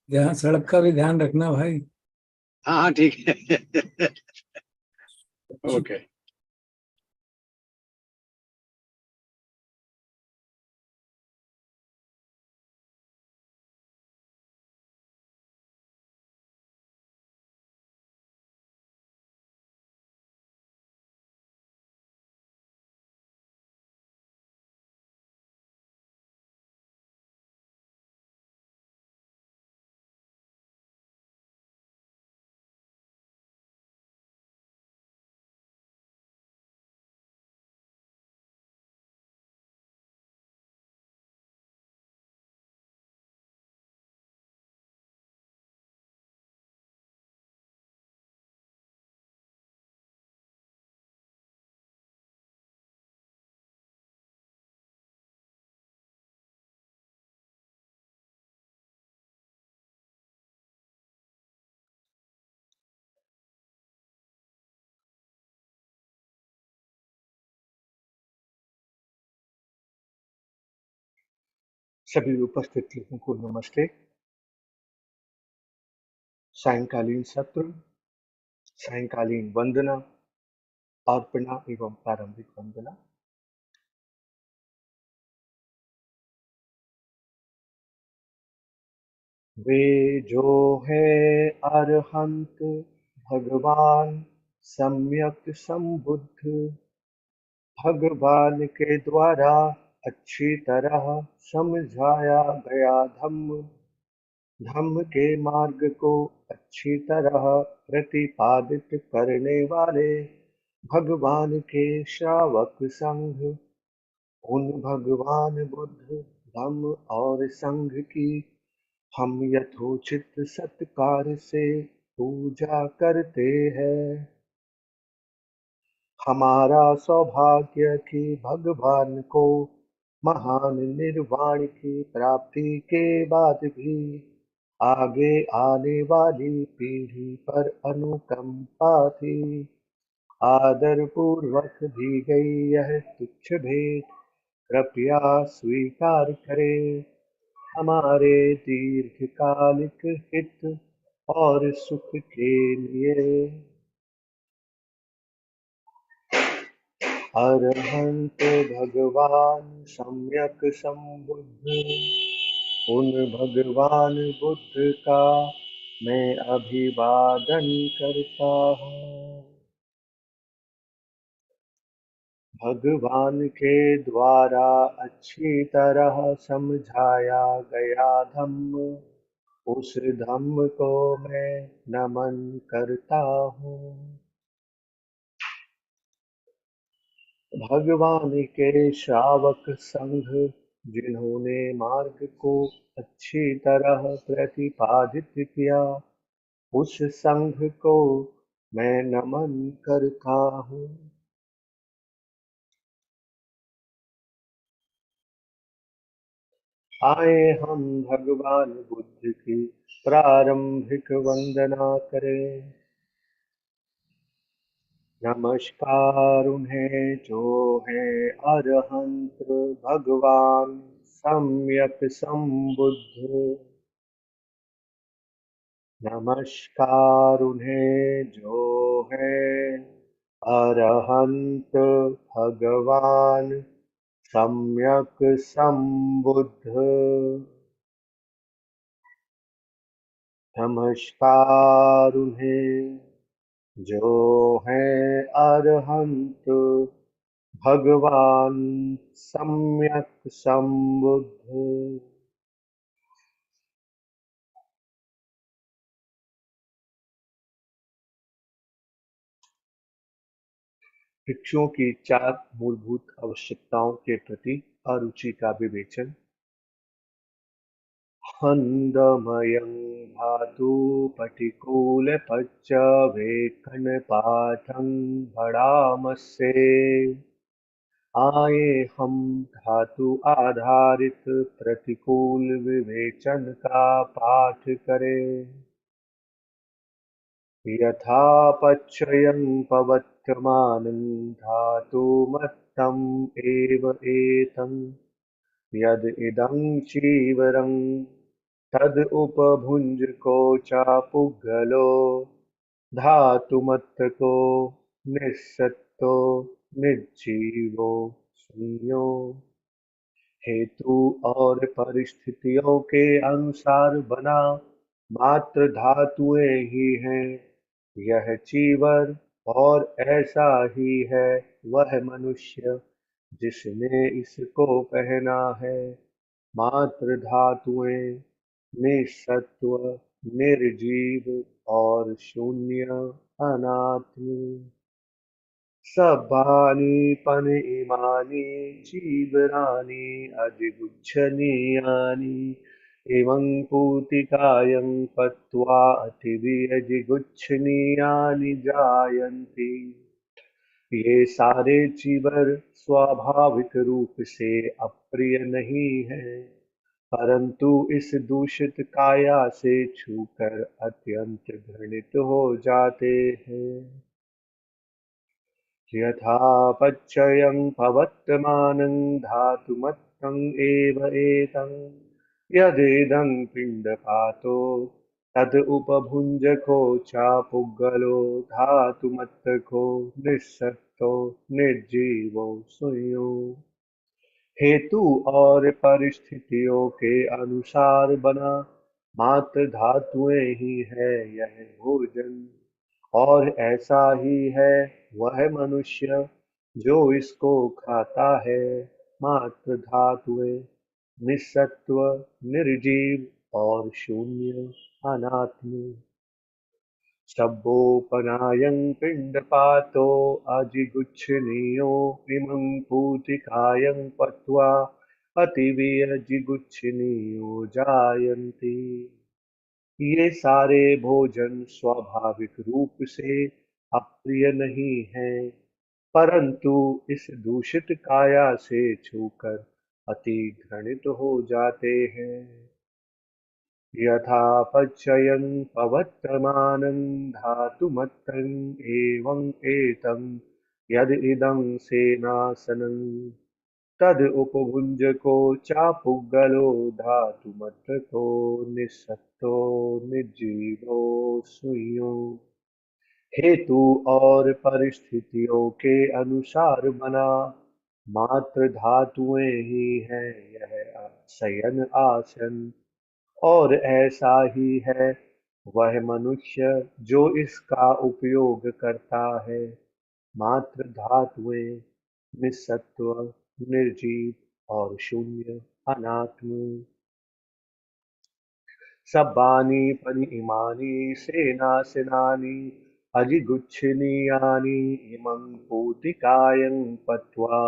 ध्यान, सड़क का भी ध्यान रखना भाई। हाँ हाँ ठीक है। ओके। सभी उपस्थित लोगों को नमस्ते। सायंकालीन सत्र, सायंकालीन वंदना, अर्पणा एवं प्रारंभिक वंदना। वे जो है अरहंत भगवान सम्यक संबुद्ध, भगवान के द्वारा अच्छी तरह समझाया गया धम्म, धम्म के मार्ग को अच्छी तरह प्रतिपादित करने वाले भगवान के श्रावक संघ, उन भगवान बुद्ध, धम्म और संघ की हम यथोचित सत्कार से पूजा करते हैं। हमारा सौभाग्य कि भगवान को महान निर्वाण की प्राप्ति के बाद भी आगे आने वाली पीढ़ी पर अनुकंपा थी। आदर पूर्वक दी गई यह तुच्छ भेंट कृपया स्वीकार करें। हमारे दीर्घकालिक हित और सुख के लिए। अरहंत भगवान सम्यक संबुद्ध, उन भगवान बुद्ध का मैं अभिवादन करता हूँ। भगवान के द्वारा अच्छी तरह समझाया गया धम्म, उस धम्म को मैं नमन करता हूँ। भगवान के श्रावक संघ, जिन्होंने मार्ग को अच्छी तरह प्रतिपादित किया, उस संघ को मैं नमन करता हूँ। आए हम भगवान बुद्ध की प्रारंभिक वंदना करें। नमस्कार उन्हें जो है अरहंत भगवान सम्यक संबुद्ध। नमस्कार उन्हें जो है अरहंत भगवान सम्यक संबुद्ध। नमस्कार उन्हें जो है अरहंत भगवान सम्यक संबुद्ध। भिक्षुओं की 4 मूलभूत आवश्यकताओं के प्रति अरुचि का विवेचन। हन्दमयं धातुपटिकूलपच्चवेकनपाठं भणामस्ये। आए हम धातु आधारित प्रतिकूल विवेचन का पाठ करें। यथा पच्यं पवत्यमानं धातुमत्तम् एव एतं यद् इदं चीवरम् तद उपभुञ्ज को चापुगलो धातुमत्तको निस्सत्तो निर्जीवो शून्यो हेतु और परिस्थितियों के अनुसार बना मात्र धातुएं ही हैं यह चीवर और ऐसा ही है वह मनुष्य जिसने इसको पहना है मात्र धातुएं निसत्व निर्जीव और शून्य अनात्म सब्बानि पनिइमानि जीवराणि अधिगुच्छनीयानि इमं पूतिकायं पत्वा अतिवियजिगुच्छनीयानि जायन्ति ये सारे जीवर स्वाभाविक रूप से अप्रिय नहीं है परंतु इस दूषित काया से छूकर अत्यंत घृणित हो जाते हैं यथा पच्यं पवत्यमानं धातुमत्तम् एव एतं यदिदं पिण्डपातो तद उपभुञ्जको चापुगलो धातुमत्तको निस्सत्तो निर्जीवो सुयो हेतु और परिस्थितियों के अनुसार बना मात्र धातुएं ही है यह भोजन और ऐसा ही है वह मनुष्य जो इसको खाता है मात्र धातुएं निस्सत्व निर्जीव और शून्य अनात्म सब्बोपनायं पिण्डपातो अजिगुच्छनीयो इमं पूतिकायं पत्वा अतिवियजिगुच्छनीयो जायन्ति ये सारे भोजन स्वाभाविक रूप से अप्रिय नहीं हैं परंतु इस दूषित काया से छूकर अति घृणित हो जाते हैं यथा पच्यं पवत्रमानं धातुमत्तम् एवं एतं यद् इदं सेनासनं तद् उपभुञ्जको चापुगलो धातुमत्तको निस्सत्तो निर्जीवो सुयो हेतु और परिस्थितियों के अनुसार बना मात्र धातुएं ही हैं यह शयन आसन और ऐसा ही है वह मनुष्य जो इसका उपयोग करता है मात्र धातुएं निस्सत्व निर्जीव और शून्य अनात्म सब्बानि पनिइमानि सेनासनानि अजिगुच्छनीयानि इमं पूतिकायं पत्वा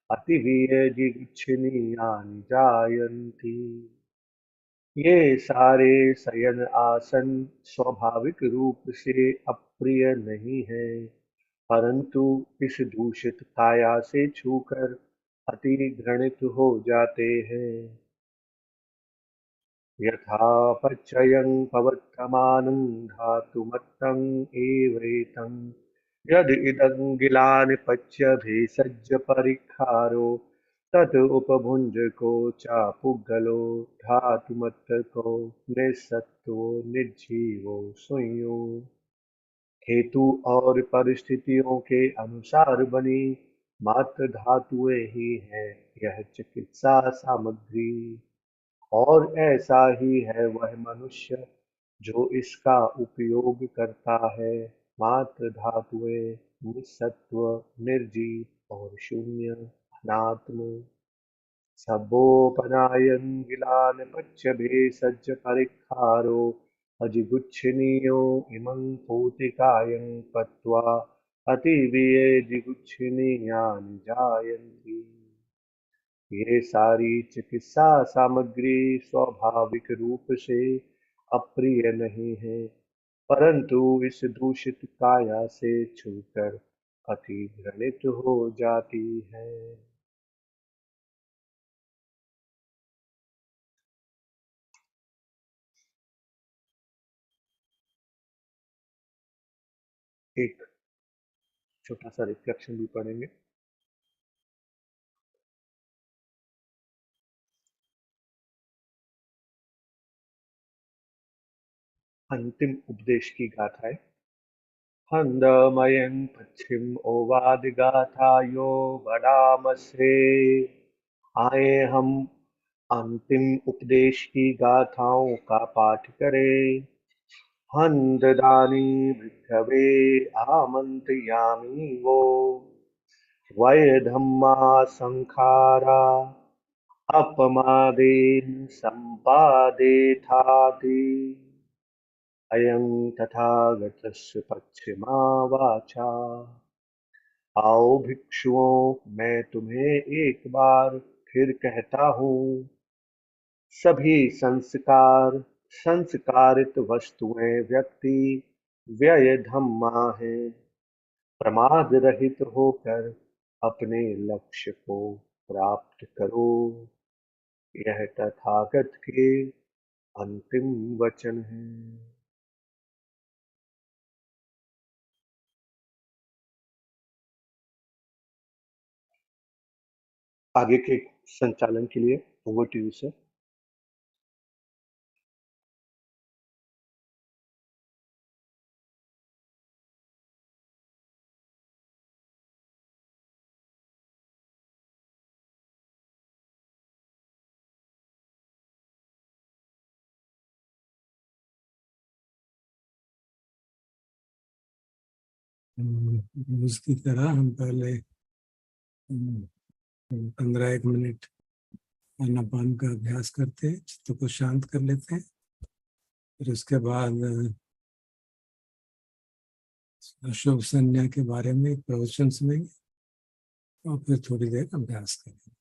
अतिवियजिगुच्छनीयानि जायन्ति ये सारे शयन आसन स्वाभाविक रूप से अप्रिय नहीं है परंतु इस दूषित काया से छूकर अति घृणित हो जाते हैं यथा पच्यं पवत्रमानं धातुमत्तम् एवैतं यद् इदं गिलानि पच्य भेषज परिक्षारो तत् उपभुञ्जको चापुगलो धातुमत्तको निस्सत्तो निर्जीवो संयो हेतु और परिस्थितियों के अनुसार बनी मात्र धातुएं ही हैं यह चिकित्सा सामग्री और ऐसा ही है वह मनुष्य जो इसका उपयोग करता है मात्र धातुएं निस्सत्व निर्जीव और शून्य अनात्म सब्बोपनायन गिलान पच्य भेषज परिक्षारो अजिगुच्छनीयो इमं पूतिकायं पत्वा अतिविये जिगुच्छनीयानि जायन्ति ये सारी चिकित्सा सामग्री स्वाभाविक रूप से अप्रिय नहीं है परंतु इस दूषित काया से छूकर अति घृणित हो जाती है एक छोटा सा रिफ्लेक्शन भी पढ़ेंगे अंतिम उपदेश की गाथाएं। हंदमयं पश्चिम ओवादिगाथायो बड़ामसे। आए हम अंतिम उपदेश की गाथाओं का पाठ करें। हंददानी भिक्खवे आमंत्रयामि वो वय धम्मा संखारा अपमादेन सम्पादेथाति। अयं तथागतस्य पश्चिमा वाचा। आओ भिक्षुओं, मैं तुम्हें एक बार फिर कहता हूँ, सभी संस्कारित वस्तुएं व्यक्ति व्यय धम्मा है। प्रमाद रहित होकर अपने लक्ष्य को प्राप्त करो। यह तथागत के अंतिम वचन है। आगे के संचालन के लिए ओवर टू यू सर। उसकी तरह हम पहले 15 एक मिनट आनापान का अभ्यास करते हैं, चित्त को शांत कर लेते हैं। फिर उसके बाद अशुभ संज्ञा के बारे में एक प्रवचन सुनेंगे और फिर थोड़ी देर अभ्यास करेंगे।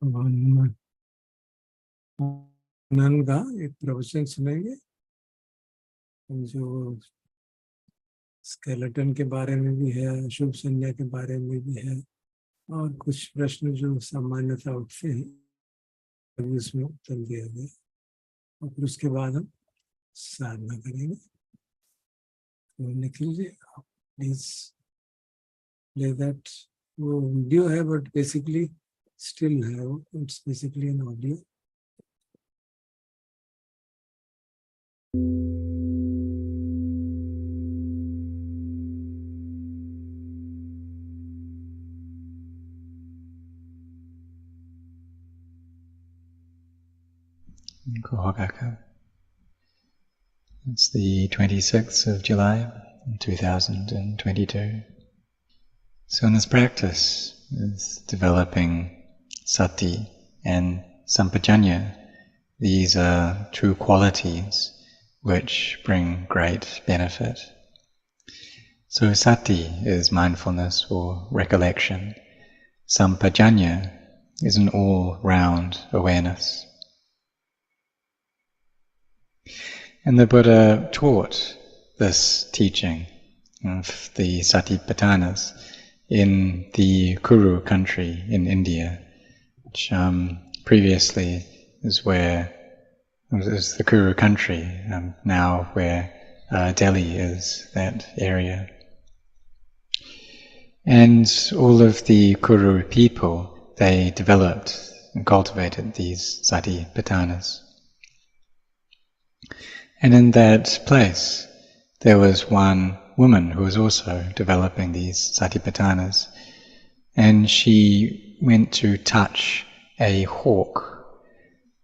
हम आनंद का एक प्रवचन सुनेंगे जो स्केलेटन के बारे में भी है, शुभ संज्ञा के बारे में भी है, और कुछ प्रश्न जो सामान्यतः उठते हैं अभी उसमें उत्तर दिया गया, और फिर उसके बाद हम साधना करेंगे। तो Nikhil ji please play that. वो वीडियो है बट बेसिकली स्टिल है, वो it's basically an audio. It's the 26th of July, 2022. So in this practice is developing sati and sampajanya. These are two qualities which bring great benefit. So sati is mindfulness or recollection. Sampajanya is an all-round awareness. And the Buddha taught this teaching of the Satipatthanas in the Kuru country in India, which previously is the Kuru country, now where Delhi is, that area. And all of the Kuru people, they developed and cultivated these Satipatthanas. And in that place, there was one woman who was also developing these Satipatthanas, and she went to touch a hawk,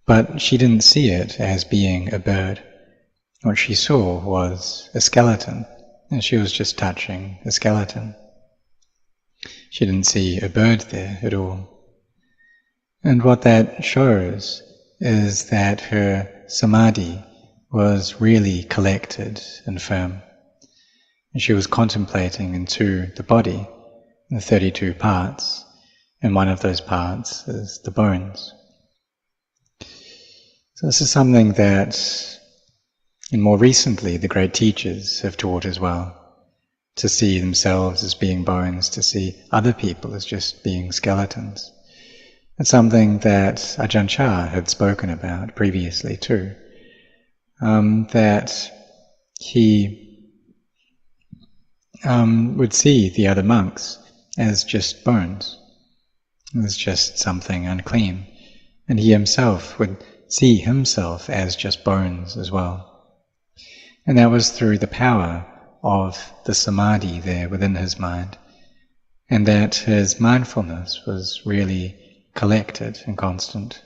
but she didn't see it as being a bird. What she saw was a skeleton, and she was just touching a skeleton. She didn't see a bird there at all. And what that shows is that her samadhi was really collected and firm. And she was contemplating into the body, the 32 parts, and one of those parts is the bones. So this is something that, and more recently, the great teachers have taught as well, to see themselves as being bones, to see other people as just being skeletons. It's something that Ajahn Chah had spoken about previously too. That he would see the other monks as just bones, as just something unclean, and he himself would see himself as just bones as well. And that was through the power of the samadhi there within his mind, and that his mindfulness was really collected and constant.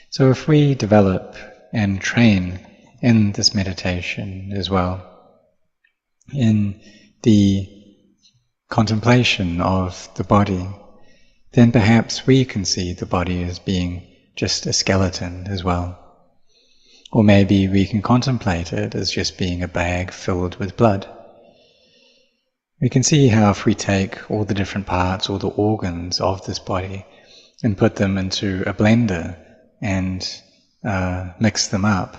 So if we develop and train in this meditation as well, in the contemplation of the body, then perhaps we can see the body as being just a skeleton as well. Or maybe we can contemplate it as just being a bag filled with blood. We can see how if we take all the different parts, all the organs of this body, and put them into a blender and mix them up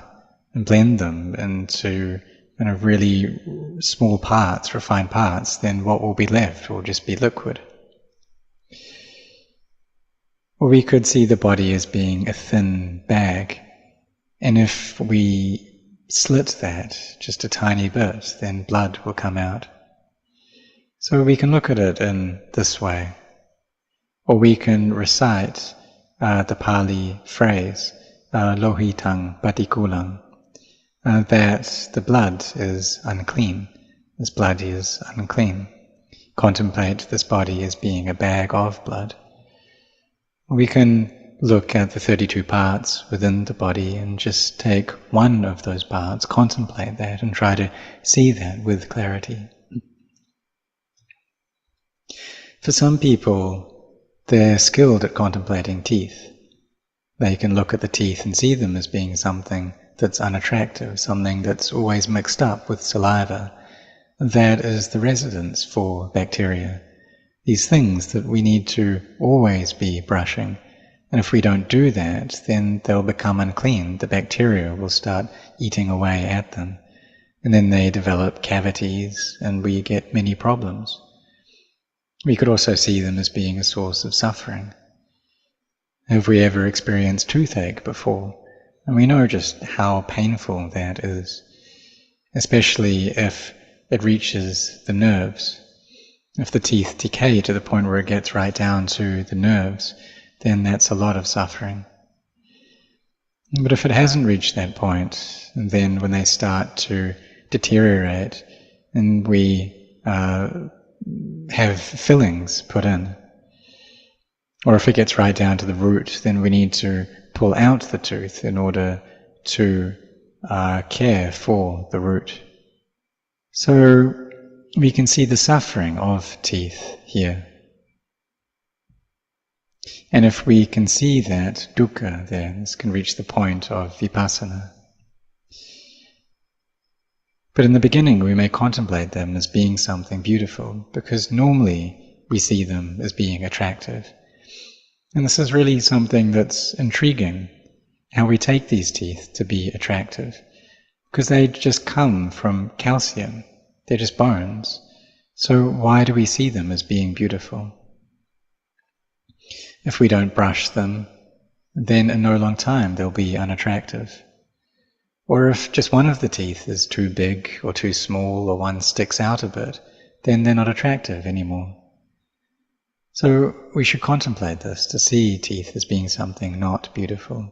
and blend them into kind of really small parts, refined parts, then what will be left will just be liquid. Or we could see the body as being a thin bag, and if we slit that just a tiny bit, then blood will come out. So we can look at it in this way. Or we can recite the Pali phrase, lohitang patikulang, that the blood is unclean. This blood is unclean. Contemplate this body as being a bag of blood. We can look at the 32 parts within the body and just take one of those parts, contemplate that, and try to see that with clarity. For some people, they're skilled at contemplating teeth. They can look at the teeth and see them as being something that's unattractive, something that's always mixed up with saliva. That is the residence for bacteria. these things that we need to always be brushing. And if we don't do that, then they'll become unclean. The bacteria will start eating away at them. And then they develop cavities, and we get many problems. We could also see them as being a source of suffering. Have we ever experienced toothache before? And we know just how painful that is, especially if it reaches the nerves. If the teeth decay to the point where it gets right down to the nerves, then that's a lot of suffering. But if it hasn't reached that point, then when they start to deteriorate and we have fillings put in, or if it gets right down to the root, then we need to pull out the tooth in order to care for the root. So we can see the suffering of teeth here. And if we can see that dukkha there, this can reach the point of vipassana. But in the beginning we may contemplate them as being something beautiful, because normally we see them as being attractive. And this is really something that's intriguing, how we take these teeth to be attractive, because they just come from calcium. They're just bones. So why do we see them as being beautiful? If we don't brush them, then in no long time they'll be unattractive. Or if just one of the teeth is too big or too small, or one sticks out a bit, then they're not attractive anymore. So we should contemplate this, to see teeth as being something not beautiful.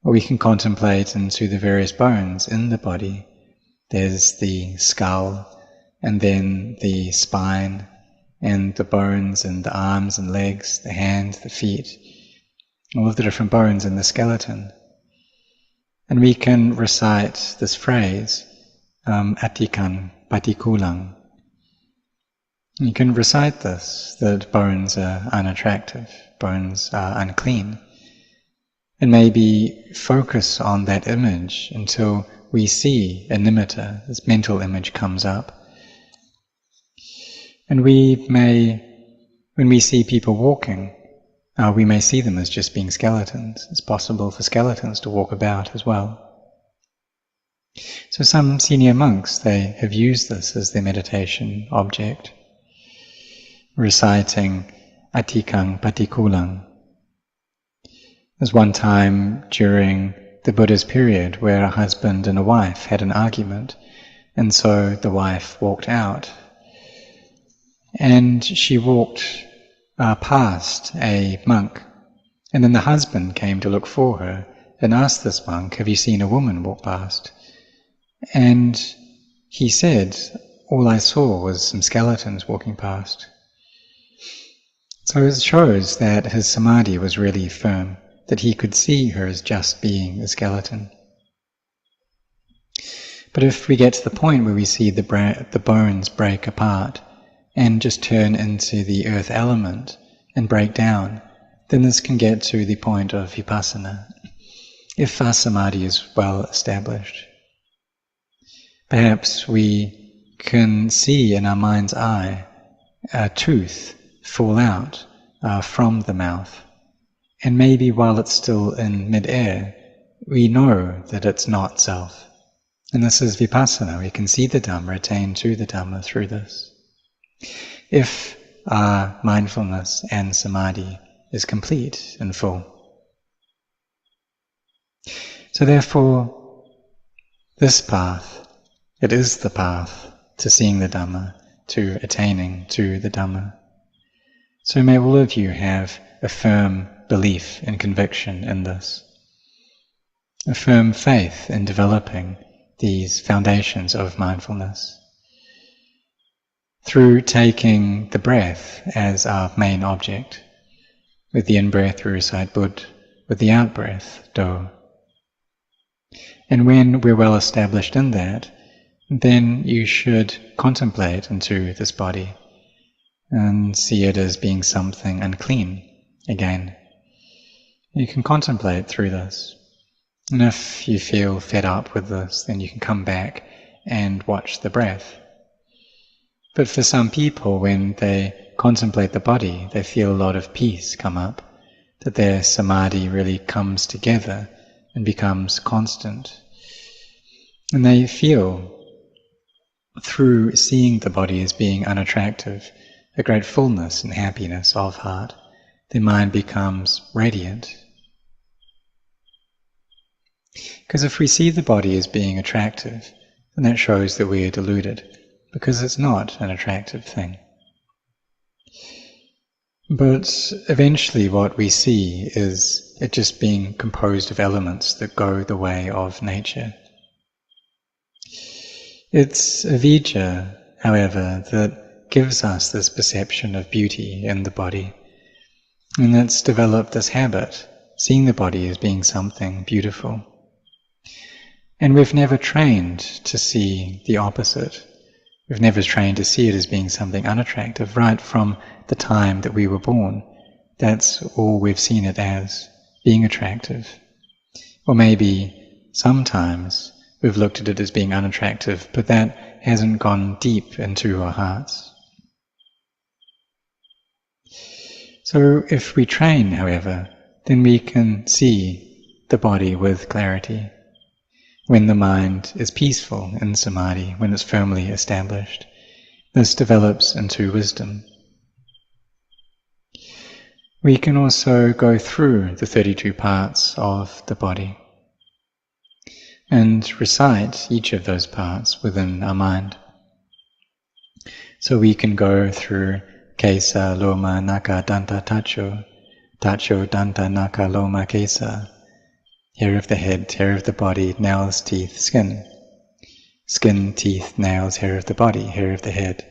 Or we can contemplate into the various bones in the body. There's the skull, and then the spine, and the bones and the arms and legs, the hands, the feet, all of the different bones in the skeleton. And we can recite this phrase, Atikan Patikulang. You can recite this, that bones are unattractive, bones are unclean, and maybe focus on that image until we see a nimitta, this mental image comes up. And we may, when we see people walking, we may see them as just being skeletons. It's possible for skeletons to walk about as well. So some senior monks, they have used this as their meditation object, reciting Atikang Patikulang. There's one time during the Buddha's period where a husband and a wife had an argument, and so the wife walked out. And she walked past a monk, and then the husband came to look for her and asked this monk, "Have you seen a woman walk past?" And he said, "All I saw was some skeletons walking past." So it shows that his samadhi was really firm, that he could see her as just being a skeleton. But if we get to the point where we see the bones break apart and just turn into the earth element and break down, then this can get to the point of vipassana, if our samadhi is well established. Perhaps we can see in our mind's eye a tooth fall out from the mouth, and maybe while it's still in mid-air, we know that it's not self. And this is vipassana. We can see the Dhamma, attain to the Dhamma through this. If our mindfulness and samadhi is complete and full. So therefore, this path, it is the path to seeing the Dhamma, to attaining to the Dhamma. So may all of you have a firm belief and conviction in this, a firm faith in developing these foundations of mindfulness. Through taking the breath as our main object. With the in-breath we recite Bud, with the out-breath Do. And when we're well established in that, then you should contemplate into this body and see it as being something unclean again. You can contemplate through this. And if you feel fed up with this, then you can come back and watch the breath. But for some people, when they contemplate the body, they feel a lot of peace come up, that their samadhi really comes together and becomes constant. And they feel, through seeing the body as being unattractive, a great fullness and happiness of heart. Their mind becomes radiant. Because if we see the body as being attractive, then that shows that we are deluded, because it's not an attractive thing. But eventually what we see is it just being composed of elements that go the way of nature. It's avijja, however, that gives us this perception of beauty in the body, and that's developed this habit, seeing the body as being something beautiful. And we've never trained to see the opposite. We've never trained to see it as being something unattractive. Right from the time that we were born, that's all we've seen it as, being attractive. Or maybe sometimes we've looked at it as being unattractive, but that hasn't gone deep into our hearts. So if we train, however, then we can see the body with clarity. When the mind is peaceful in samadhi, when it's firmly established, this develops into wisdom. We can also go through the 32 parts of the body and recite each of those parts within our mind. So we can go through Kesa, Loma, Naka, Danta, Tacho, Tacho, Danta, Naka, Loma, Kesa, hair of the head, hair of the body, nails, teeth, skin, skin, teeth, nails, hair of the body, hair of the head,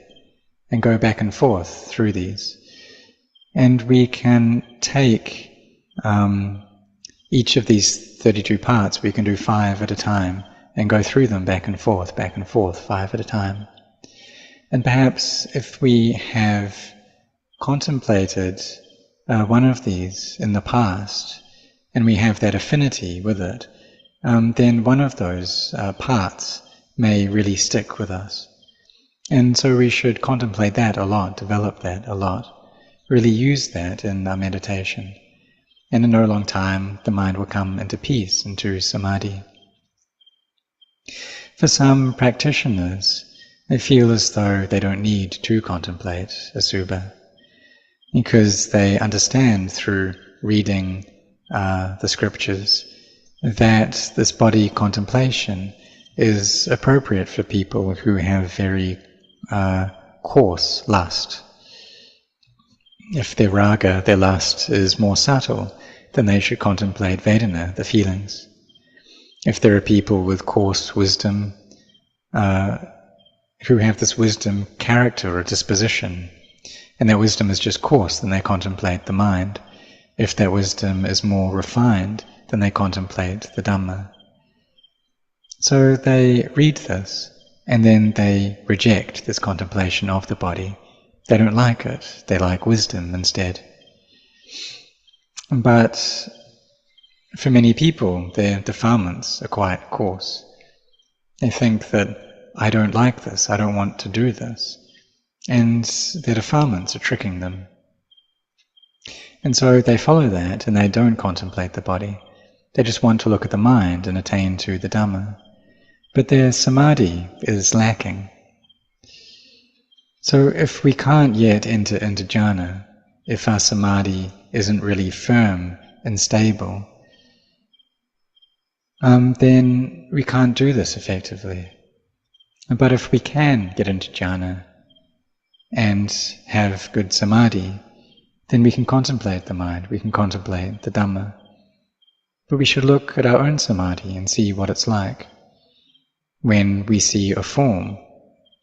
and go back and forth through these. And we can take each of these 32 parts, we can do 5 at a time, and go through them back and forth, 5 at a time. And perhaps if we have contemplated one of these in the past, and we have that affinity with it, then one of those parts may really stick with us. And so we should contemplate that a lot, develop that a lot, really use that in our meditation. And in no long time, the mind will come into peace, into samadhi. For some practitioners, they feel as though they don't need to contemplate Asubha, because they understand through reading the scriptures that this body contemplation is appropriate for people who have very coarse lust. If their raga, their lust, is more subtle, then they should contemplate Vedana, the feelings. If there are people with coarse wisdom, who have this wisdom character or disposition, and that wisdom is just coarse, then they contemplate the mind. If that wisdom is more refined, then they contemplate the Dhamma. So they read this, and then they reject this contemplation of the body. They don't like it, they like wisdom instead. But for many people, their defilements are quite coarse. They think that, I don't like this, I don't want to do this. And their defilements are tricking them. And so they follow that, and they don't contemplate the body. They just want to look at the mind and attain to the Dhamma. But their samadhi is lacking. So if we can't yet enter into jhana, if our samadhi isn't really firm and stable, then we can't do this effectively. But if we can get into jhana and have good samadhi, then we can contemplate the mind, we can contemplate the Dhamma. But we should look at our own samadhi and see what it's like. When we see a form,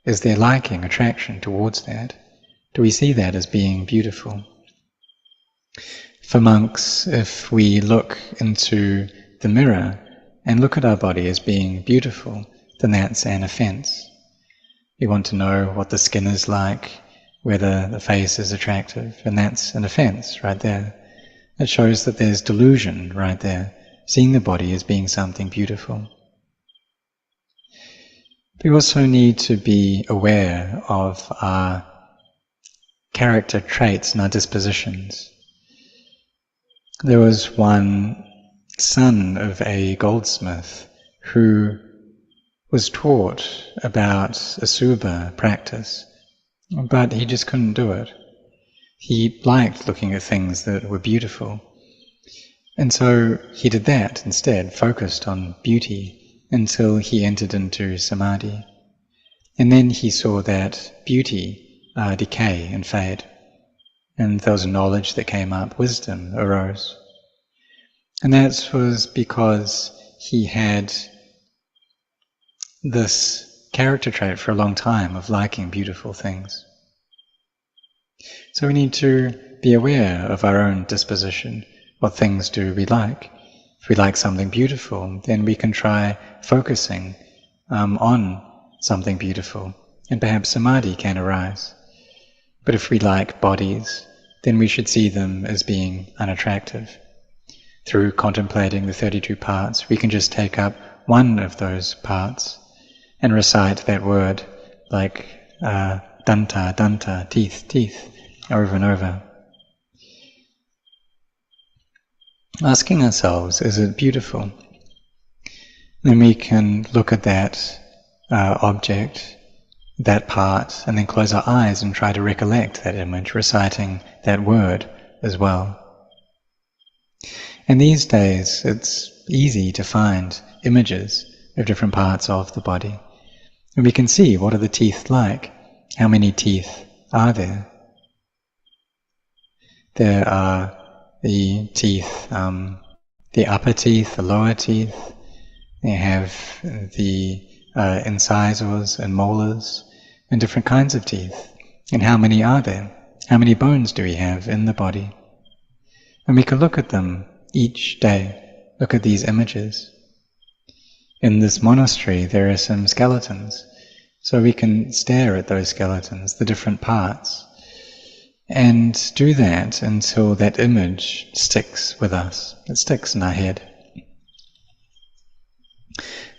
is there liking, attraction towards that? Do we see that as being beautiful? For monks, if we look into the mirror and look at our body as being beautiful, then that's an offense. We want to know what the skin is like, whether the face is attractive, and that's an offense right there. It shows that there's delusion right there, seeing the body as being something beautiful. We also need to be aware of our character traits and our dispositions. There was one son of a goldsmith who was taught about Asubha practice, but he just couldn't do it. He liked looking at things that were beautiful. And so he did that instead, focused on beauty until he entered into samadhi. And then he saw that beauty decay and fade. And there was knowledge that came up, wisdom arose. And that was because he had this character trait for a long time of liking beautiful things. So we need to be aware of our own disposition. What things do we like? If we like something beautiful, then we can try focusing on something beautiful, and perhaps samadhi can arise. But if we like bodies, then we should see them as being unattractive. Through contemplating the 32 parts, we can just take up one of those parts and recite that word like danta, danta, teeth, teeth, over and over. Asking ourselves, is it beautiful? Then we can look at that object, that part, and then close our eyes and try to recollect that image, reciting that word as well. And these days, it's easy to find images of different parts of the body. And we can see, what are the teeth like? How many teeth are there? There are the teeth, the upper teeth, the lower teeth. They have the incisors and molars and different kinds of teeth. And how many are there? How many bones do we have in the body? And we can look at them each day, look at these images. In this monastery there are some skeletons, so we can stare at those skeletons, the different parts, and do that until that image sticks with us, it sticks in our head.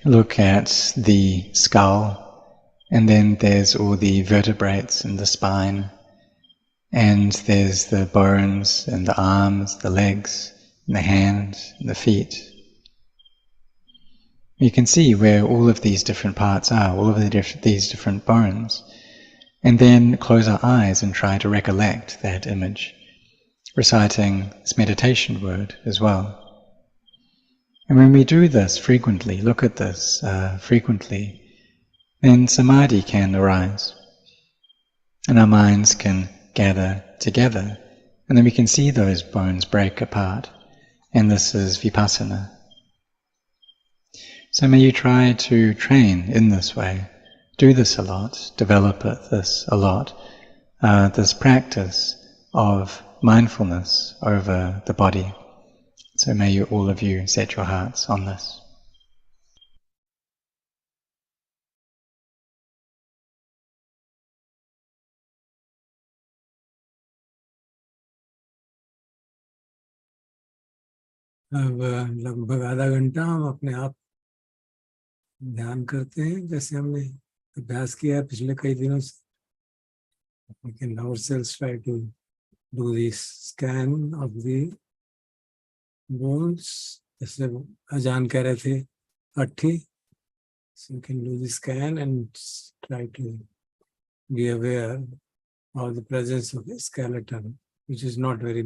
Look at the skull, and then there's all the vertebrates and the spine, and there's the bones and the arms, the legs, and the hands, and the feet. You can see where all of these different parts are, all of these different bones, and then close our eyes and try to recollect that image, reciting this meditation word as well. And when we do this frequently, look at this frequently, then samadhi can arise, and our minds can gather together, and then we can see those bones break apart, and this is vipassana. So may you try to train in this way, do this a lot, develop this a lot, this practice of mindfulness over the body. So may you, all of you, set your hearts on this. अब लगभग आधा घंटा हम अपने आप ध्यान करते हैं, जैसे हमने अभ्यास किया है पिछले कई दिनों से. We can ourselves try to do this scan of the bones. जैसे अजान कह रहे थे 80. So you can do the scan and try to be aware of the presence of a skeleton, which is not very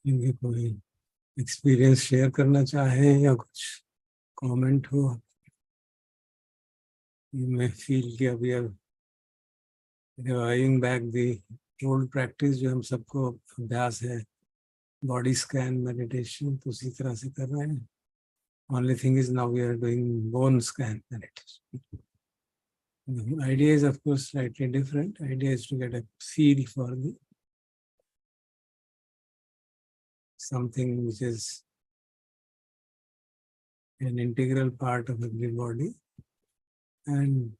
इनके कोई experience share करना चाहे या कुछ कमेंट हो? मैं फील किया अभी अब reviving back the old practice जो हम सबको अभ्यास है, बॉडी स्कैन मेडिटेशन, तो उसी तरह से कर रहे हैं. Only thing is now we are doing bone scan meditation. The idea is of course slightly different. Idea is to get a feel for the something which is an integral part of every body and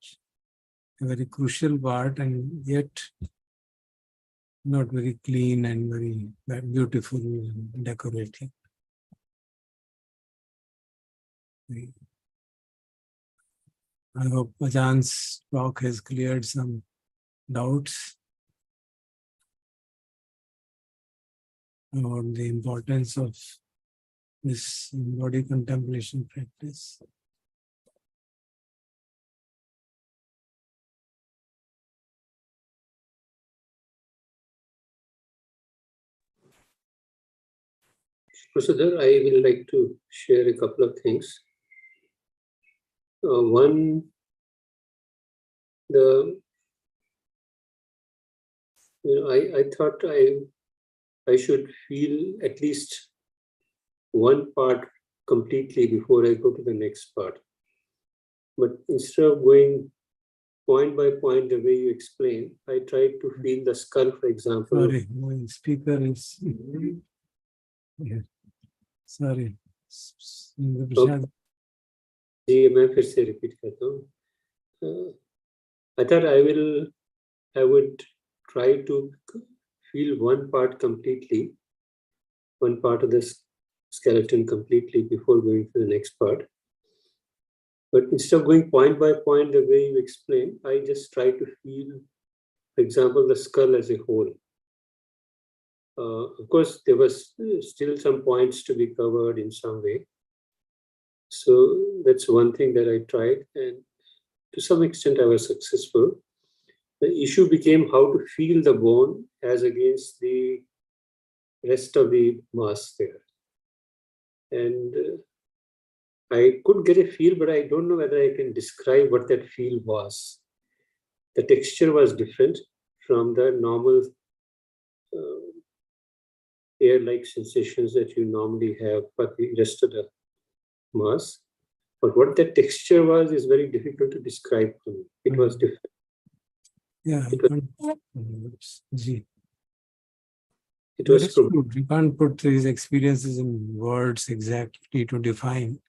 a very crucial part, and yet not very clean and very beautiful and decorative. I hope Ajah's talk has cleared some doubts about the importance of this body contemplation practice. Prasad, I will like to share a couple of things. One, I thought I should feel at least one part completely before I go to the next part. But instead of going point by point the way you explain, I tried to feel the skull, for example. Sorry, my speaker is. Yeah. Sorry. जी मैं फिर से repeat करता हूँ. I thought I would try to feel one part completely, one part of the skeleton completely before going to the next part. But instead of going point by point the way you explain, I just try to feel, for example, the skull as a whole. Of course, there was still some points to be covered in some way. So that's one thing that I tried, and to some extent I was successful. The issue became how to feel the bone as against the rest of the mass there. And I could get a feel, but I don't know whether I can describe what that feel was. The texture was different from the normal air-like sensations that you normally have for the rest of the mass. But what that texture was is very difficult to describe to me. It was different. Yeah, it was true. You can't put these experiences in words exactly to define.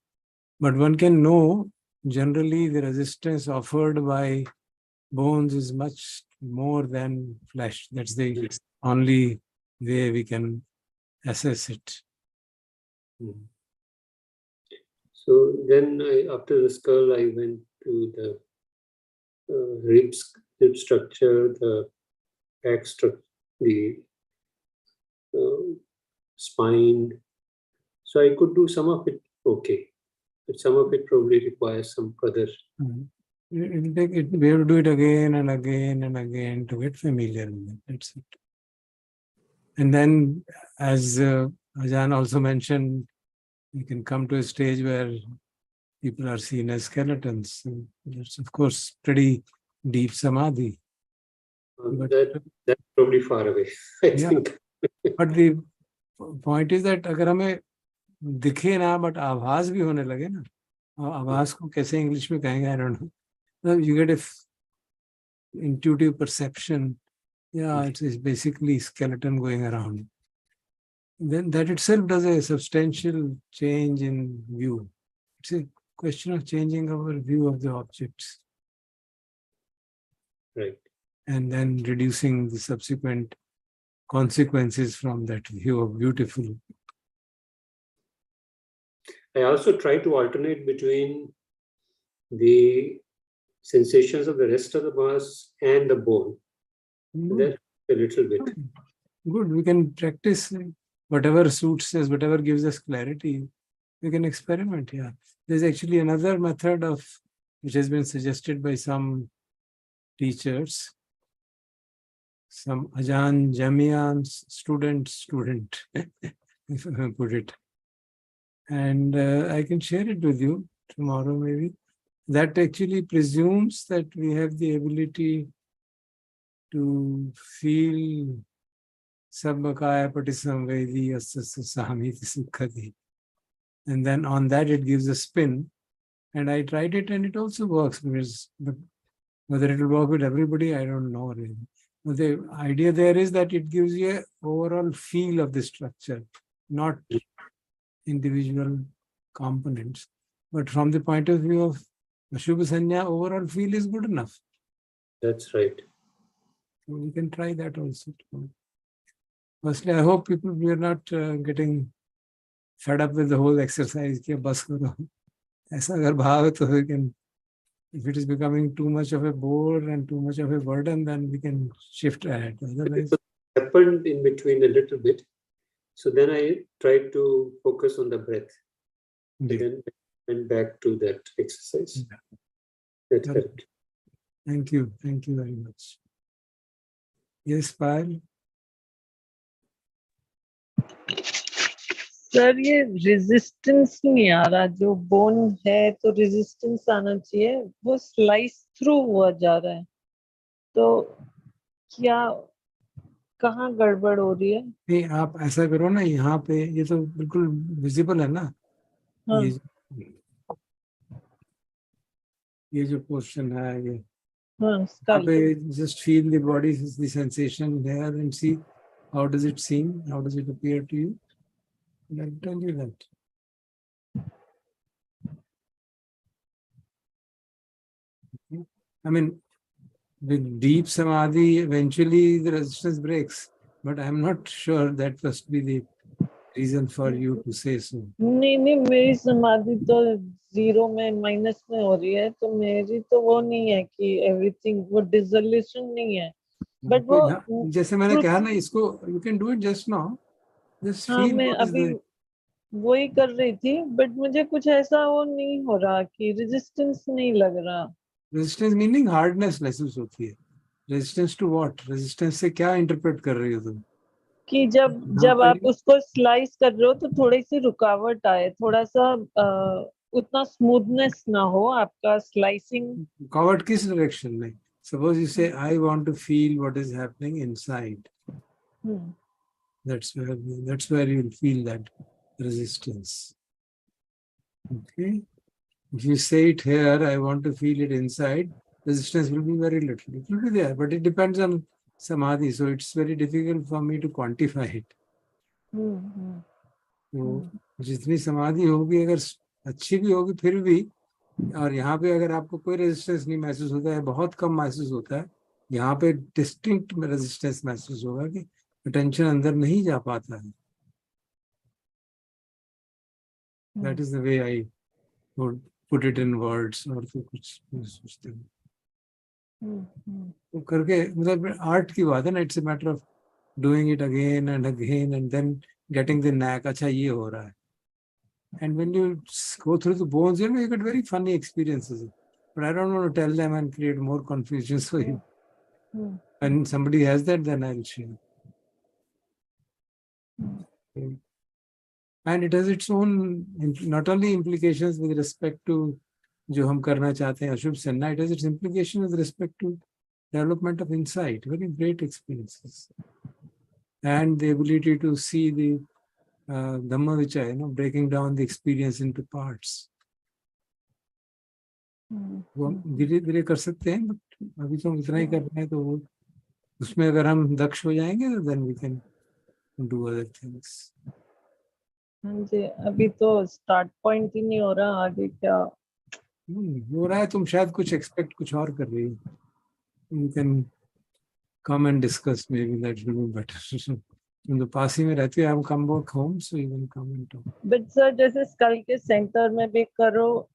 But one can know generally the resistance offered by bones is much more than flesh. That's the only way we can assess it. So then after the skull, I went to the rib structure, the back structure, the spine. So I could do some of it okay, but some of it probably requires some further. We have to do it again and again and again to get familiar with it. That's it. And then, as Ajahn also mentioned, you can come to a stage where people are seen as skeletons. It's of course pretty deep samadhi. That's probably far away, I think. But the point is that अगर हमें दिखे ना but आभास भी होने लगे ना, आभास को कैसे इंग्लिश में कहेंगे, I don't know. So you get a intuitive perception. Yeah, it's basically skeleton going around. Then that itself does a substantial change in view. It's a question of changing our view of the objects. Right. And then reducing the subsequent consequences from that view of beautiful. I also try to alternate between the sensations of the rest of the mass and the bone. That a little bit. Good. We can practice whatever suits us, whatever gives us clarity. We can experiment. Yeah. There's actually another method which has been suggested by some teachers. Some Ajahn Jamian's student. if I put it. And I can share it with you tomorrow maybe. That actually presumes that we have the ability to feel Sabbakaya Patisamvedi Asasa Sahamiti Sukhati. And then on that it gives a spin. And I tried it and it also works, but whether it will work with everybody, I don't know really. But the idea there is that it gives you an overall feel of the structure, not individual components. But from the point of view of Asubha Sanya, overall feel is good enough. That's right. So we can try that also. Firstly, I hope people, we are not getting fed up with the whole exercise. Ki bas karo. Aisa agar bhav hai, to we can, if it is becoming too much of a bore and too much of a burden, then we can shift ahead. Otherwise, It happened in between a little bit. So then I tried to focus on the breath. And then went back to that exercise. That helped. Thank you. Thank you very much. Yes, Payal? Sir ये resistance नहीं आ रहा, जो bone है तो resistance आना चाहिए, वो slice through हुआ जा रहा है, तो क्या कहाँ गड़बड़ हो रही है? नहीं, आप ऐसा करो ना, यहाँ पे ये तो बिल्कुल विजिबल है ना। हाँ, ये जो पोस्चर है, ये हाँ, यहाँ पे just feel the body, the sensation there and see how does it seem, how does it appear to you. And I'll tell you that. Okay. I mean, with deep samadhi, eventually the resistance breaks, but I'm not sure that must be the reason for you to say so. नहीं नहीं, मेरी समाधि तो zero में minus में हो रही है, तो मेरी तो वो नहीं है कि एवरीथिंग, वो डिसोल्यूशन नहीं है, बट वो जैसे मैंने कहा ना, इसको you can do it just now. Just हाँ, feel मैं what is अभी the... वही कर रही थी, बट मुझे कुछ ऐसा वो नहीं हो रहा कि रेजिस्टेंस नहीं लग रहा. रेजिस्टेंस मीनिंग हार्डनेस महसूस होती है. Resistance to what? रेजिस्टेंस से क्या इंटरप्रेट कर रही हो तुम? कि जब आप उसको स्लाइस कर रहे हो तो थोड़ी सी रुकावट आए, थोड़ा सा उतना स्मूथनेस ना हो आपका स्लाइसिंग. रुकावट किस डायरेक्शन में? Suppose you say I want to feel what is happening inside. That's where you will feel that resistance. Okay. If you say it here, I want to feel it inside, resistance will be very little. It will be there, but it depends on samadhi, so it's very difficult for me to quantify it. तो जितनी समाधि होगी, अगर अच्छी भी होगी फिर भी, और यहाँ पे अगर आपको कोई रेजिस्टेंस नहीं महसूस होता है, बहुत कम महसूस होता है, यहाँ पे डिस्टिंक्ट रेजिस्टेंस महसूस होगा कि अटेंशन अंदर नहीं जा पाता है. That is the way I would put it in words. और तो कुछ सोचते हैं तो करके, मतलब आर्ट की बात है ना. It's a matter of doing it again and then getting the knack. अच्छा, ये हो रहा है. And when you go through the bones, you get very funny experiences. But I don't want to tell them and create more confusion for you. When somebody has that, then I'll share. And it has its own, not only implications with respect to जो हम करना चाहते हैं अशुभ सन्ना, it has its implication with respect to development of insight. Very great experiences. And the ability to see the Dhamma Vichaya, breaking down the experience into parts. वो हम धीरे धीरे कर सकते हैं, बट अभी तो इतना ही कर रहे हैं, तो वो उसमें अगर हम दक्ष हो जाएंगे तो then we can do other things. हाँ जी, अभी तो स्टार्ट पॉइंट ही नहीं हो रहा, आगे क्या हो रहा है? तुम शायद कुछ एक्सपेक्ट कुछ और कर रही हो. You can come and discuss, maybe that will be better. तुम तो पास ही में रहती हो, I come back home, so you can come and talk. But sir जैसे स्कल के सेंटर में भी करो,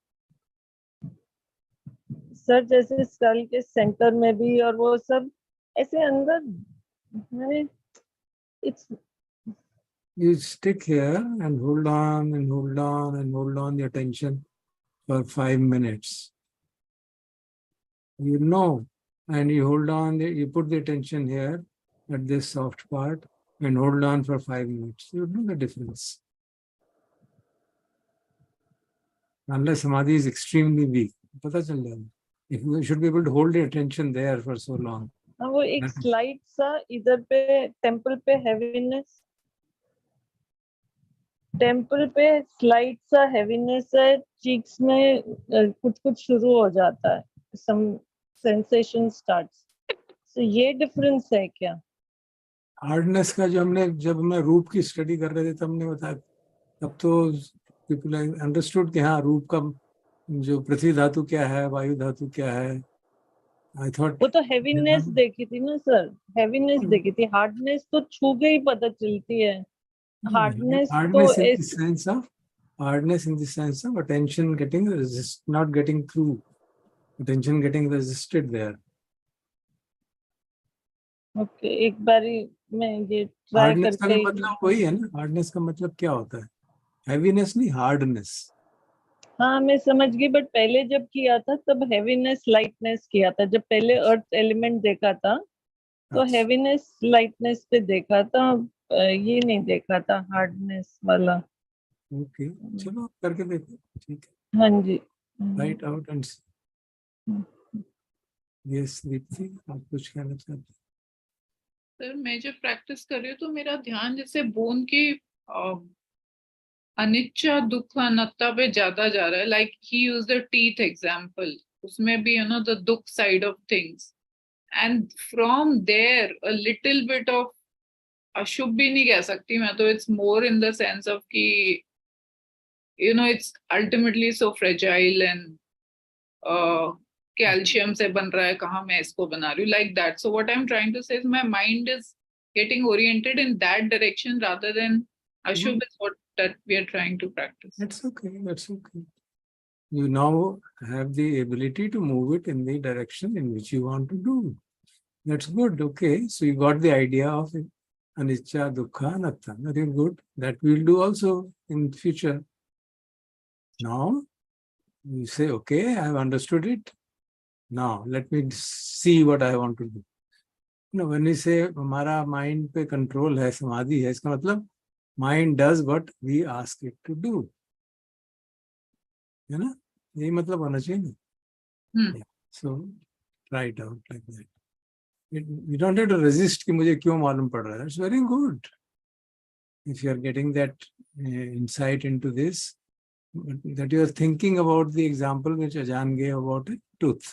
सर जैसे स्कल के सेंटर में भी, और वो सब ऐसे अंदर, it's You stick here and hold on and hold on and hold on the attention for 5 minutes. You know, and you hold on, you put the attention here at this soft part, and hold on for 5 minutes. You know the difference. Unless samadhi is extremely weak, पता चल जाएगा. If you should be able to hold your attention there for so long. हाँ, वो एक slide सा इधर पे temple पे हैवीनेस, टेम्पल पे स्लाइड सा हैवीनेस है, चीक्स में कुछ कुछ शुरू हो जाता है, सम सेंसेशन स्टार्ट्स. सो ये डिफरेंस है क्या? हार्डनेस का जब हमने रूप की स्टडी कर रहे थे तब हमने बताया, तब तो पीपल अंडरस्टूड कि हाँ रूप का जो पृथ्वी धातु क्या है, वायु धातु क्या है. आई थॉट वो तो हैवीनेस देखी थी ना सर, हैवीनेस देखी थी, हार्डनेस तो छू के ही पता चलती है. हार्डनेस तो hardness in the sense of attention getting not getting through, attention getting resisted there. Okay, एक बारी मैं ये ट्राई हार्डनेस का करके. मतलब वही है ना. हार्डनेस का मतलब क्या होता है? हैवीनेस नहीं, हार्डनेस. हाँ मैं समझ गई, बट पहले जब किया था तब हैवीनेस लाइटनेस किया था. जब पहले अर्थ एलिमेंट देखा था तो हैवीनेस लाइटनेस पे देखा था, ये नहीं देखा था हार्डनेस वाला. ओके, चलो करके देखो. ठीक है. हाँ जी. Right out and yes Deepti, आप कुछ कहना चाहते हैं? सर मैं जब प्रैक्टिस कर रही हूँ तो मेरा ध्यान जैसे बोन की अनिच्छा दुख अनात्ता पे ज्यादा जा रहा है. लाइक ही यूज द टीथ एग्जाम्पल, उसमें भी यू नो द दुख side of things, and from there a little bit of अशुभ भी नहीं कह सकती मैं तो, it's more in the sense of कि you know it's ultimately so fragile and calcium से बन रहा है, कहाँ मैं इसको बना रही हूँ, like that. So what I am trying to say is my mind is getting oriented in that direction rather than Ashubh is what that we are trying to practice. That's okay. That's okay. You now have the ability to move it in the direction in which you want to do. That's good. Okay. So you got the idea of it. Anicca, dukkha, anatta. Very good. That we'll do also in future. Now you say, okay, I have understood it. Now let me see what I want to do. No, when we say हमारा mind पे control है, समाधि है, इसका मतलब mind does what we ask it to do, है ना? यही मतलब होना चाहिए ना. So try it out like that. You don't have to resist कि मुझे क्यों मालूम पड़ रहा है. It's very good if you are getting that insight into this, that you are thinking about the example which Ajahn gave about a tooth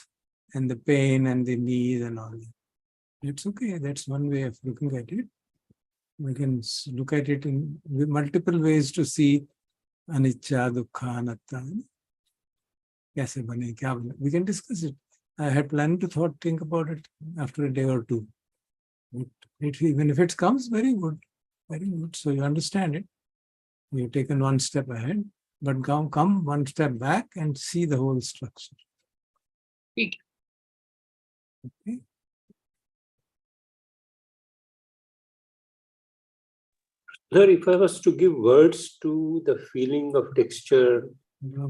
and the pain and the knees and all that. It's okay. That's one way of looking at it. We can look at it in multiple ways to see anicca, dukkha, anatta. कैसे बने, क्या बने? We can discuss it. I had planned to think about it after a day or two. Even if it comes, very good. Very good. So you understand it. You've taken one step ahead, but come one step back and see the whole structure. Okay. Sir, if I was to give words to the feeling of texture, no,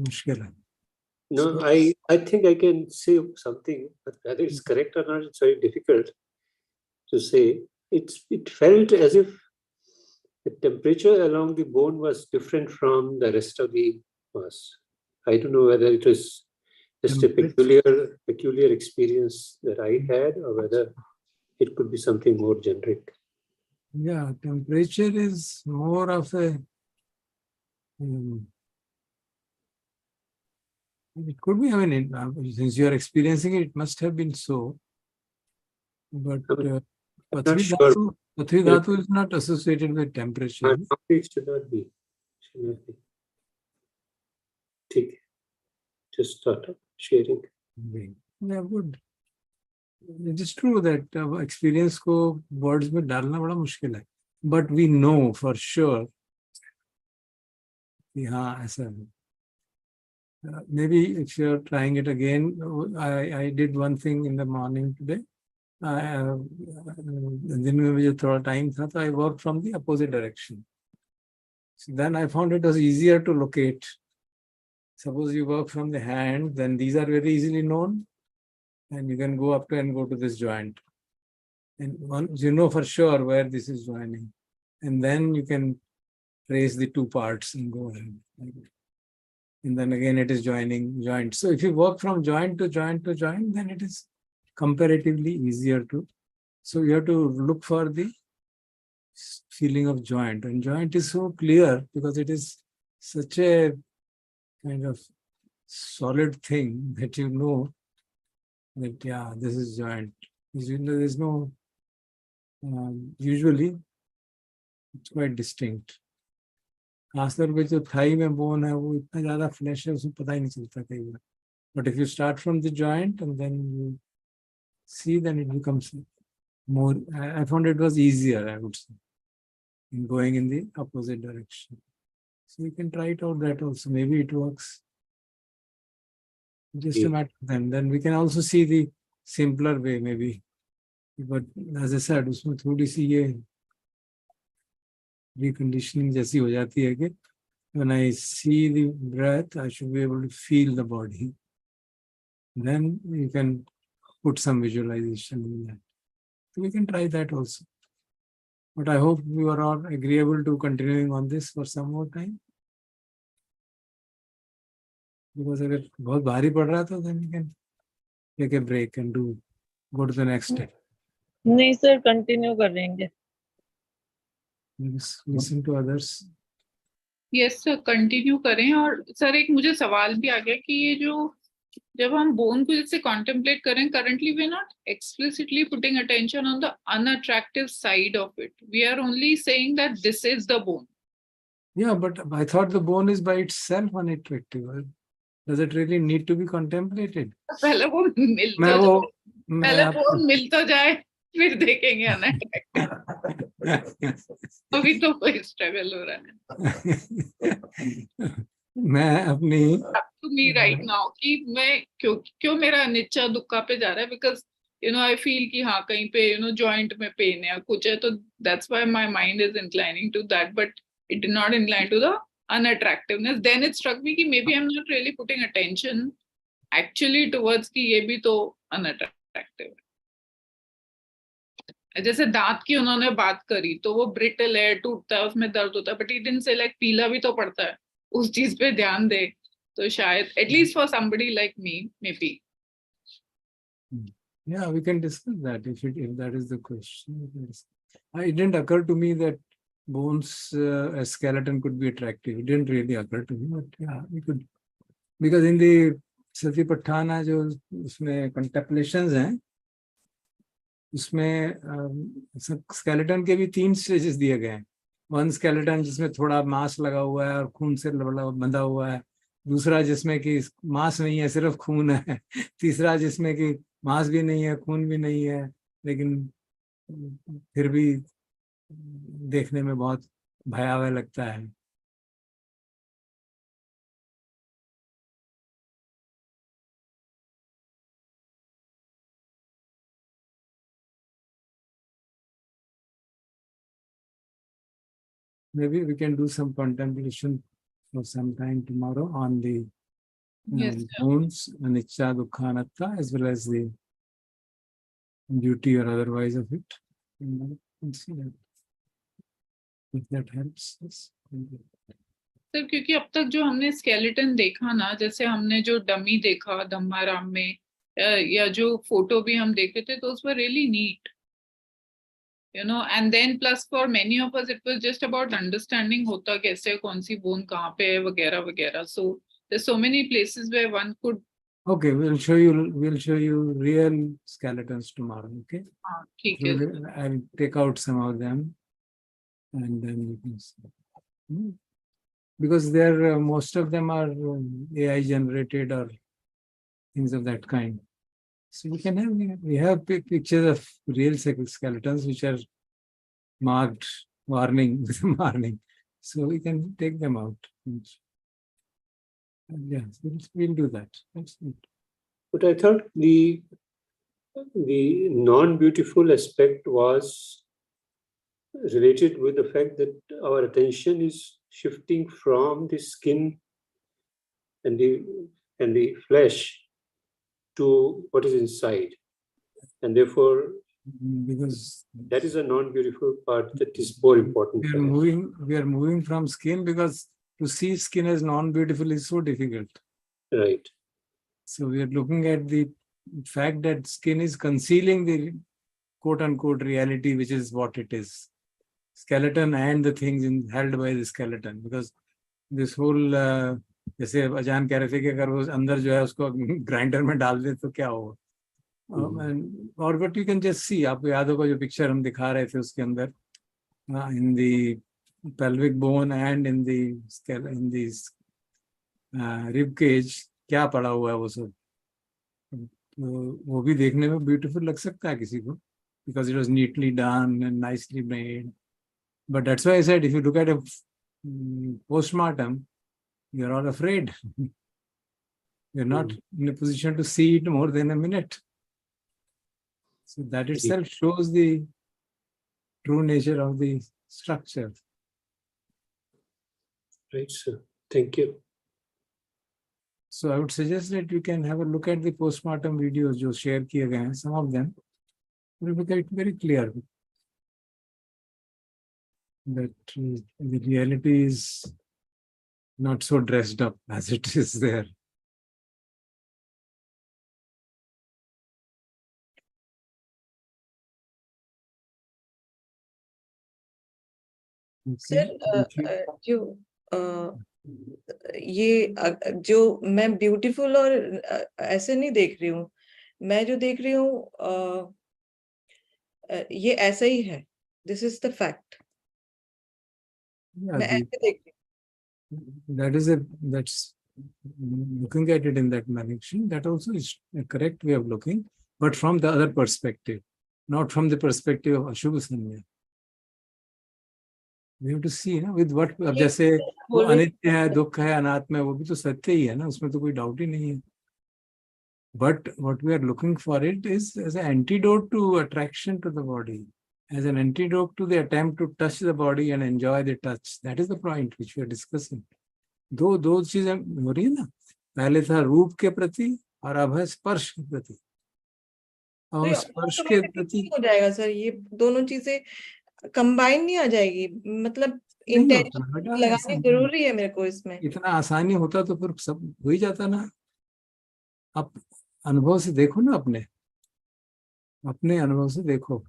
I think I can say something, but whether it's correct or not, it's very difficult to say. It felt as if the temperature along the bone was different from the rest of the mass. I don't know whether it was just a peculiar experience that I had, or whether it could be something more generic. Yeah, temperature is more of a, it could be, I mean, since you are experiencing it, it must have been so. But Pathvi Dhatu is not associated with temperature. It should not be. Take. Just start sharing. Yeah, good. It is true that experience को words में डालना बड़ा मुश्किल है. But we know for sure कि हाँ ऐसा है. Maybe if you're trying it again, I did one thing in the morning today. दिन में मुझे थोड़ा टाइम था तो I worked from the opposite direction. So then I found it was easier to locate. Suppose you work from the hand, then these are very easily known. And you can go up to and go to this joint. And once you know for sure where this is joining. and then you can trace the two parts and go ahead. And then again it is joining joint. So if you work from joint to joint to joint, then it is comparatively easier to. So you have to look for the feeling of joint, and joint is so clear because it is such a kind of solid thing that you know that, yeah, this is joint. There's no, usually it's quite distinct. खासतौर पे जो Thai में bone है वो इतना ज़्यादा flash है उसमें पता ही नहीं चलता कई बार. But if you start from the joint and then you see, then it becomes more. I found it was easier, I would say, in going in the opposite direction. So you can try it out that also. Maybe it works. Just a matter of time. Then we can also see the simpler way, maybe. But as I said, उसमें थोड़ी सी ये reconditioning जैसी हो जाती है कि when I see the breath, I should be able to feel the body. Then you can put some visualization in that. So we can try that also. But I hope you are all agreeable to continuing on this for some more time. Because अगर बहुत भारी पड़ रहा तो then you can take a break and go to the next step. नहीं sir, continue करेंगे. Listen to others. Yes sir, continue करें. और सर एक मुझे सवाल भी आ गया कि ये जो जब हम बोन को जैसे कॉन्टेम्पलेट करें, currently we are not explicitly putting attention on the unattractive side of it. We are only saying that this is the bone. Yeah, but I thought the bone is by itself unattractive. Does it really need to be contemplated? पहले वो मिल तो जाए, पहले bone meal तो जाए, फिर देखेंगे unattractive. अभी तो कोई स्ट्रगल हो रहा है. मैं अपनी to me right now कि मैं क्यों मेरा निच्चा दुक्का पे जा रहा है, because I feel कि हाँ कहीं पे joint में pain है कुछ है, तो that's why my mind is inclining to that, but it did not incline to the unattractiveness. Then it struck me कि maybe I'm not really putting attention actually towards कि ये भी तो unattractive है. जैसे दांत की उन्होंने बात करी तो वो ब्रिटल है, टूटता है, उसमें दर्द होता है, but it didn't say like पीला भी तो पड़ता है, उस चीज पे ध्यान दे. तो शायद at least for somebody like me, maybe. Yeah, we can discuss that if that is the question. It didn't occur to me that bones, a skeleton could be attractive. It didn't really occur to me, but yeah, we could. Because in the Satipatthana, जो उसमें contemplations हैं, उसमें skeleton के भी 3 stages दिए गए हैं. One skeleton जिसमें थोड़ा मांस लगा हुआ है और खून से बंधा हुआ है. दूसरा जिसमें कि मांस नहीं है, सिर्फ खून है. तीसरा जिसमें कि मांस भी नहीं है, खून भी नहीं है, लेकिन फिर भी देखने में बहुत भयावह लगता है. Maybe we can do some contemplation for some time tomorrow on the bones, anicca, dukkha, anatta, as well as the beauty or otherwise of it. And see that. If that helps us. Sir क्योंकि अब तक जो हमने skeleton देखा ना, जैसे हमने जो डमी देखा धम्माराम में, या जो फोटो भी हम देखे थे, तो उसमें really neat, and then plus for many of us it was just about understanding होता कैसे, कौन सी बोन कहाँ पे है, वगैरह वगैरह. So there's so many places where one could. Okay, we'll show you real skeletons tomorrow. Okay. ठीक है. I'll take out some of them, and then we can see. Because they're most of them are AI generated or things of that kind. So we have pictures of real skeletons which are marked warning with warning. So we can take them out. Yeah, we'll do that. But I thought the non-beautiful aspect was related with the fact that our attention is shifting from the skin and the flesh to what is inside, and therefore Because that is a non-beautiful part that is more important. we are moving from skin, because to see skin as non-beautiful is so difficult. Right. So we are looking at the fact that skin is concealing the quote-unquote reality, which is what it is. Skeleton and the things held by the skeleton. Because this whole जैसे अजान कह रहे थे कि अगर वो अंदर जो है उसको ग्राइंडर में डाल दे तो क्या होगा, और but you can just see, आपको याद होगा जो पिक्चर हम दिखा रहे थे उसके अंदर, इन दी pelvic bone and in the rib cage क्या पड़ा हुआ है वो सब, तो वो भी देखने में ब्यूटीफुल लग सकता है किसी को, because it was neatly done and nicely made. But that's why I said, if you look at a postmortem, you're all afraid. You're not in a position to see it more than a minute. So that itself shows the true nature of the structure. Right, sir. Thank you. So I would suggest that you can have a look at the postmortem videos जो share किए गए हैं. Some of them will become very clear that the reality is not so dressed up as it is there. Sir ये जो मैं beautiful और ऐसे नहीं देख रही हूँ, मैं जो देख रही हूँ ये ऐसा ही है. This is the fact. मैं ऐसे देख रही हूँ. That's looking at it in that direction. That also is a correct way of looking, but from the other perspective, not from the perspective of Asubha sanya. We have to see ना with what, अब जैसे वो अनित्य है, दुख है, अनात्म है, वो भी तो सत्य ही है ना, उसमें तो कोई डाउट ही नहीं है. But what we are looking for it is as an antidote to attraction to the body, as an antidote to the attempt to touch the body and enjoy the touch. That is the point which we are discussing. दो चीजें हो रही है ना, पहले था रूप के प्रति और अब है स्पर्श के प्रति. और स्पर्श के प्रति हो जाएगा सर, ये दोनों चीजें कंबाइन नहीं आ जाएगी, मतलब इंटेंशन लगानी जरूरी है मेरे को इसमें. इतना आसानी होता तो फिर सब हो ही जाता ना. आप अनुभव से देखो ना, अपने अनुभव से देखो.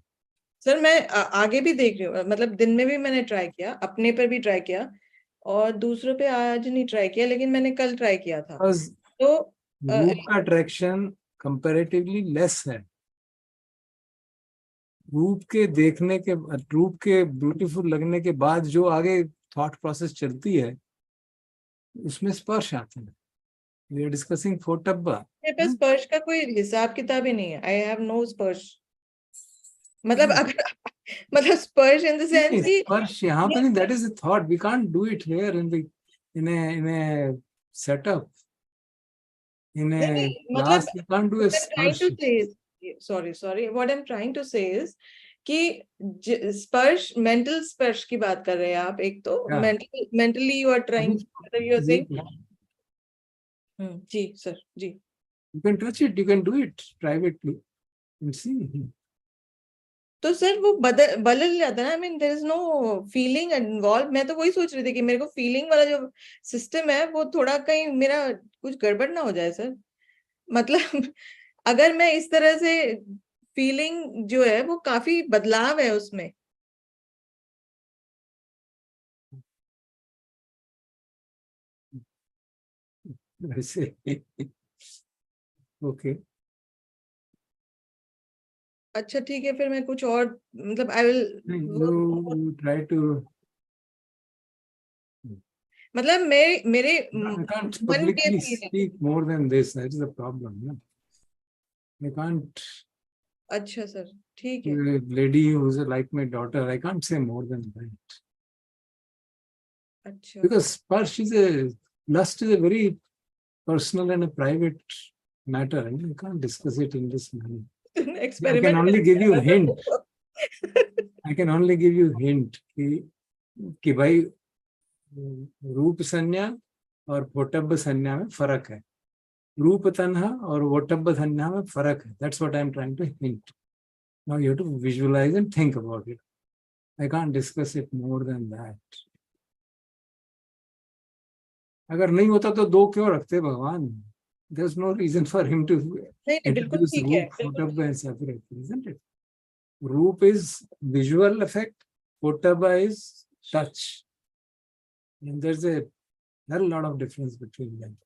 सर मैं आगे भी देख रही हूँ, मतलब दिन में भी मैंने ट्राई किया, अपने पर भी ट्राई किया और दूसरों पे आज नहीं ट्राई किया, लेकिन मैंने कल ट्राई किया था. तो रूप का अट्रैक्शन कंपैरेटिवली लेस है. रूप के देखने के, रूप के ब्यूटीफुल लगने के बाद जो आगे थॉट प्रोसेस चलती है उसमें स्पर्श आता है. We are discussing football. मेरे पास स्पर्श का कोई हिसाब किताब ही नहीं है. आई हैव नो स्पर्श. मतलब अगर मतलब स्पर्श इन द सेंस कि स्पर्श यहाँ पे नहीं, that is the thought. We can't do it here in a setup, in a class. We can't do a स्पर्श. sorry what I'm trying to say is कि स्पर्श, मेंटल स्पर्श की बात कर रहे हैं आप. एक तो mentally you are trying, you are saying. जी सर, जी. You can touch it, you can do it privately and see. तो सर वो बदल जाता है ना. I mean there is no feeling involve. मैं तो वही सोच रही थी कि मेरे को फीलिंग वाला जो सिस्टम है वो थोड़ा कहीं मेरा कुछ गड़बड़ ना हो जाए सर. मतलब अगर मैं इस तरह से, फीलिंग जो है वो काफी बदलाव है उसमें. ओके. अच्छा ठीक है, फिर मैं कुछ और, मतलब आई विल ट्राई टू, मतलब मेरे I can't publicly speak more than this. That is the problem. No? I can't. अच्छा सर, ठीक है. A lady who's like my daughter, I can't say more than that. अच्छा. Because sparsh is lust is a very personal and a private matter, and you can't discuss it in this manner. I can only give you a hint. I can only give you a hint कि भाई रूप संज्ञा और वोटब्ब संज्ञा में फर्क है. रूप तन्हा और वोटब्ब संज्ञा में फर्क है. That's what I'm trying to hint. Now you have to visualize and think about it. I can't discuss it more than that. अगर नहीं होता तो दो क्यों रखते भगवान? There's no reason for him to introduce रूप, Pottabha and separate, isn't it? Roop is visual effect, Pottabha is touch. And there's a hell lot of difference between them.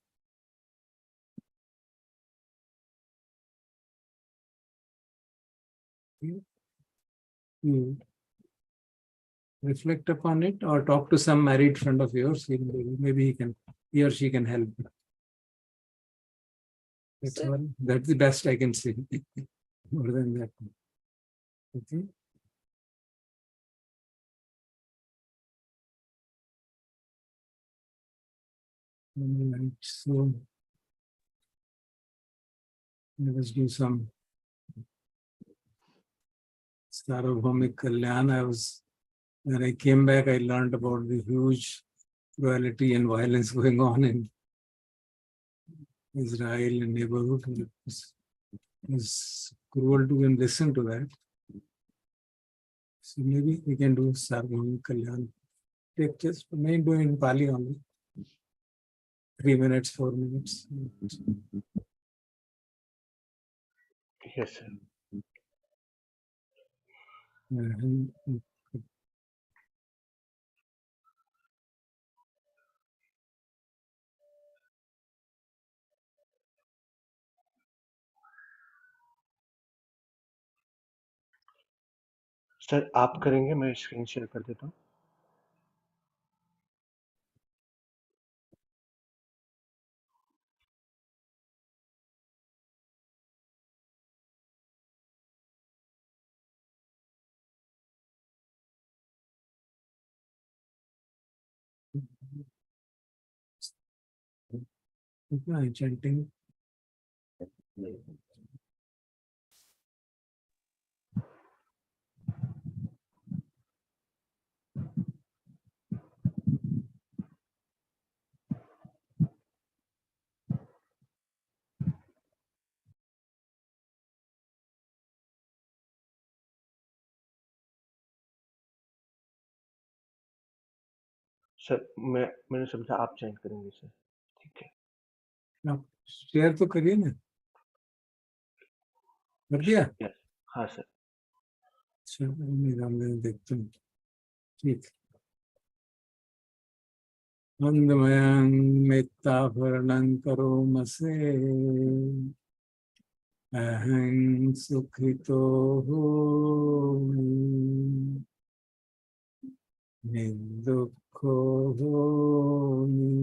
You reflect upon it or talk to some married friend of yours. Maybe he or she can help. That's all. That's the best I can say. More than that. Okay. Right. So let us do some Sarvabhaumik Kalyan. When I came back, I learned about the huge cruelty and violence going on in Israel and neighborhood. It was cruel to even listen to that. So maybe we can do Sarvabhaumik Kalyan. Take just maybe do in Pali only. 3 minutes, 4 minutes. Yes, sir. Sir आप करेंगे, मैं screen share कर देता हूँ. Chanting. Sir मैंने समझा आप chant करेंगे सर. ठीक है. आप शेयर तो करिए ना. कर दिया? Yes. हाँ सर. अच्छा मैं देखता हूँ. ठीक. मंदमयं मेत्ताभरणं करोमसे अहं सुखितो होमि निर्दुःखो होमि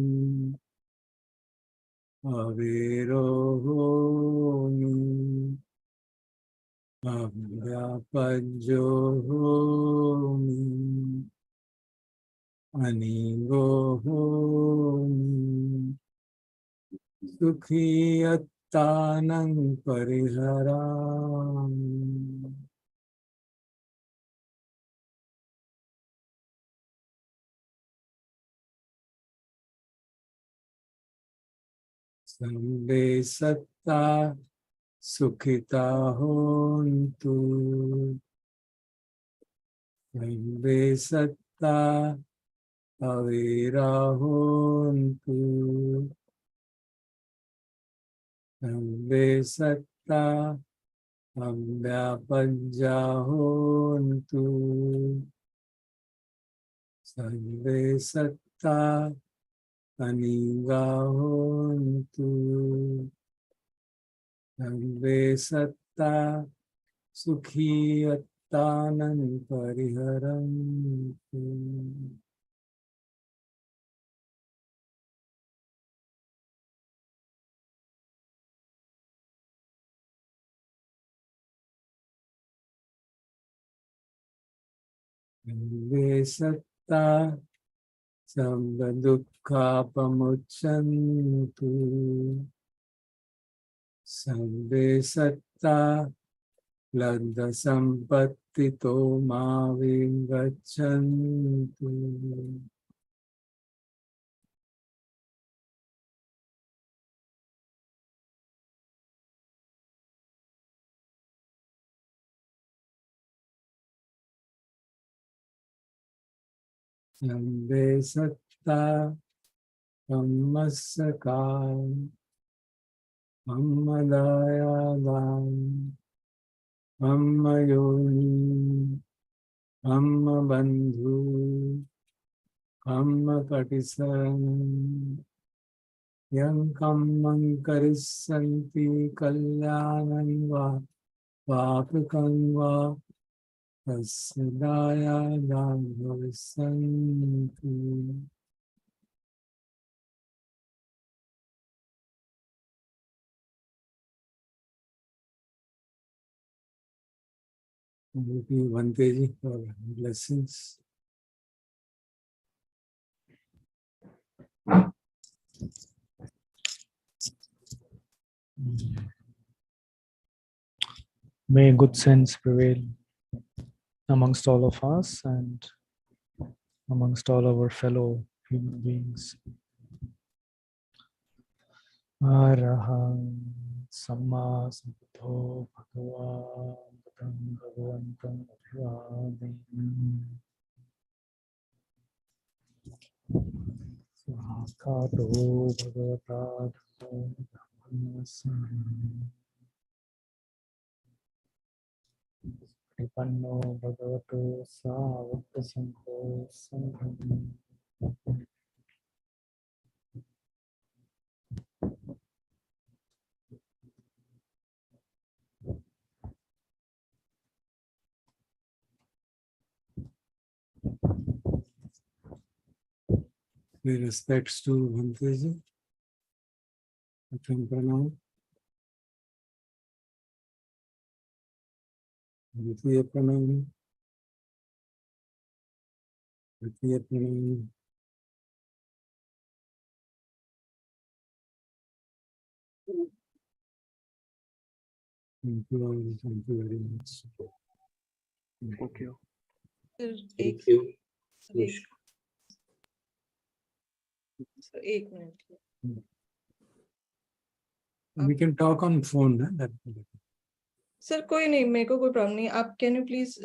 अवीरो होमि अव्यापज्यो होमि अनीगो होमि सुखी अत्तानं परिहरामि. सर्वे सत्ता सुखिता होन्तु. सर्वे सत्ता अवीरा होन्तु. सर्वे सत्ता अव्यापज्या होन्तु. सर्वे सत्ता अनीगा होन्तु. सर्वे सत्ता सुखी अत्तानं परिहरन्तु. सर्वे सत्ता सर्वदुःखापमुच्यन्तु. सर्वे सत्ता लब्धसम्पत्तितो मा विगच्छन्तु. Ambe satta Ammasakam Ammadayadam Ammayoni Ammabandhu Ammapatisaranam Yang kammam karissanti kalyanam va vapakam va tasdayadam vasantu. Thank you, Vanteji, for blessings. May good sense prevail amongst all of us and amongst all our fellow human beings. Araham Samma Sambuddho Bhagavan Buddham Bhagavantam Abhivadami. Sakato Bhagavata Dhammasam. Kripanno Bhagavato Savakta Sangho Sangham. With respects to Vanteji, Atam Pranam, Dvitiya Pranam, Tritiya Pranam, thank you all, thank you very much. Thank you. Thank you. So, एक minute We can talk on phone, that. Sir कोई नहीं, मेरे को कोई problem नहीं, आप can you please